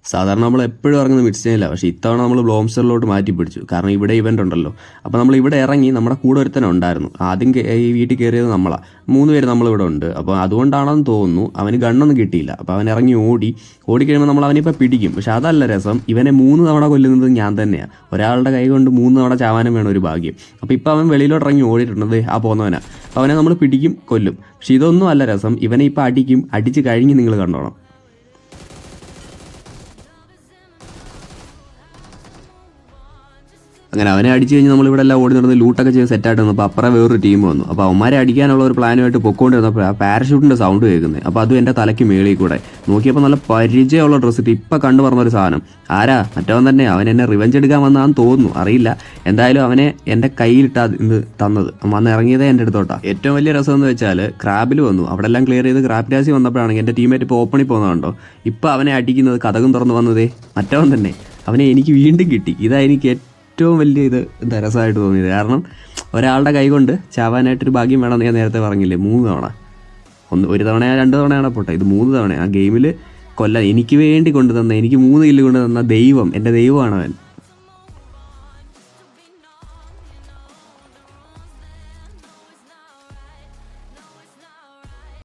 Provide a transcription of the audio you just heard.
സാധാരണ നമ്മൾ എപ്പോഴും ഇറങ്ങുന്നത് മിഡ്സ്റ്റേനില്ല, പക്ഷേ ഇത്തവണ നമ്മൾ ബ്ലോംസ്റ്ററിലോട്ട് മാറ്റി പിടിച്ചു. കാരണം ഇവിടെ ഇവൻ്റ് ഉണ്ടല്ലോ. അപ്പോൾ നമ്മൾ ഇവിടെ ഇറങ്ങി, നമ്മുടെ കൂടെ ഒരുത്തനെ ഉണ്ടായിരുന്നു. ആദ്യം ഈ വീട്ടിൽ കയറിയത് നമ്മളാണ്. 3 പേര് നമ്മളിവിടെ ഉണ്ട്. അപ്പോൾ അതുകൊണ്ടാണെന്ന് തോന്നുന്നു അവന് ഗണ്ണൊന്നും കിട്ടിയില്ല. അപ്പോൾ അവൻ ഇറങ്ങി ഓടിക്കഴിയുമ്പോൾ നമ്മൾ അവനിപ്പോൾ പിടിക്കും. പക്ഷെ അതല്ല രസം, ഇവനെ 3 തവണ കൊല്ലുന്നത് ഞാൻ തന്നെയാണ്. ഒരാളുടെ കൈ കൊണ്ട് 3 തവണ ചാവാനും വേണം ഒരു ഭാഗ്യം. അപ്പോൾ ഇപ്പോൾ അവൻ വെളിയിലോട്ട് ഇറങ്ങി ഓടിയിട്ടുണ്ട്, ആ പോകുന്നവനാണ്. അപ്പോൾ അവനെ നമ്മൾ പിടിക്കും, കൊല്ലും. പക്ഷെ ഇതൊന്നും അല്ല രസം, ഇവനെ ഇപ്പോൾ അടിച്ച് കഴിഞ്ഞ് നിങ്ങൾ കണ്ടോണം. അങ്ങനെ അവനെ അടിച്ച് കഴിഞ്ഞ് നമ്മളിവിടെ എല്ലാം ഓടി നടന്ന് ലൂട്ടൊക്കെ ചെയ്ത് സെറ്റായിട്ട് വന്നപ്പോൾ അപ്പുറം വേറൊരു ടീം വന്നു. അപ്പോൾ അവന്മാരെ അടിക്കാനുള്ള ഒരു പ്ലാനുമായിട്ട് പൊക്കോണ്ടിരുന്നപ്പോൾ ആ പാരഷൂട്ടിൻ്റെ സൗണ്ട് കേൾക്കുന്നത്. അപ്പോൾ അതും എൻ്റെ തലയ്ക്ക് മേളിൽ കൂടെ നോക്കിയപ്പോൾ നല്ല പരിചയമുള്ള ഡ്രസ്സ് ഇട്ട് ഇപ്പം കണ്ടു പറഞ്ഞൊരു സാധനം. ആരാ? മറ്റവൻ തന്നെ. അവൻ എന്നെ റിവെഞ്ച് എടുക്കാൻ വന്നതാണെന്ന് തോന്നുന്നു, അറിയില്ല. എന്തായാലും അവനെ എൻ്റെ കയ്യിലിട്ടാ ഇത് തന്നത്. വന്ന് ഇറങ്ങിയതേ എൻ്റെ അടുത്തോട്ടാണ്. ഏറ്റവും വലിയ രസം എന്ന് വെച്ചാൽ ക്രാബിൽ വന്നു. അവിടെ എല്ലാം ക്ലിയർ ചെയ്ത് ക്രാബ് രാശി വന്നപ്പോഴാണെങ്കിൽ എൻ്റെ ടീമേറ്റ് ഇപ്പോൾ ഓപ്പണിൽ പോകുന്നതുണ്ടോ. ഇപ്പോൾ അവനെ അടിക്കുന്നത് കഥകും തുറന്ന് വന്നതേ മറ്റവൻ തന്നെ. അവനെ എനിക്ക് വീണ്ടും കിട്ടി. ഇതാ എനിക്ക് ഏറ്റവും വലിയ രസമായിട്ട് തോന്നിയത്. കാരണം ഒരാളുടെ കൈ കൊണ്ട് ചാവാനായിട്ടൊരു ഭാഗ്യം വേണമെന്ന് ഞാൻ നേരത്തെ പറഞ്ഞില്ലേ. 3 തവണ, ഒരു തവണയാണ് 2 തവണയാണ് പോട്ടെ, ഇത് 3 തവണ ആ ഗെയിമിൽ കൊല്ലാൻ എനിക്ക് വേണ്ടി കൊണ്ടുതന്ന, എനിക്ക് 3 കില്ല് കൊണ്ട് തന്ന ദൈവം, എൻ്റെ ദൈവമാണ് അവൻ.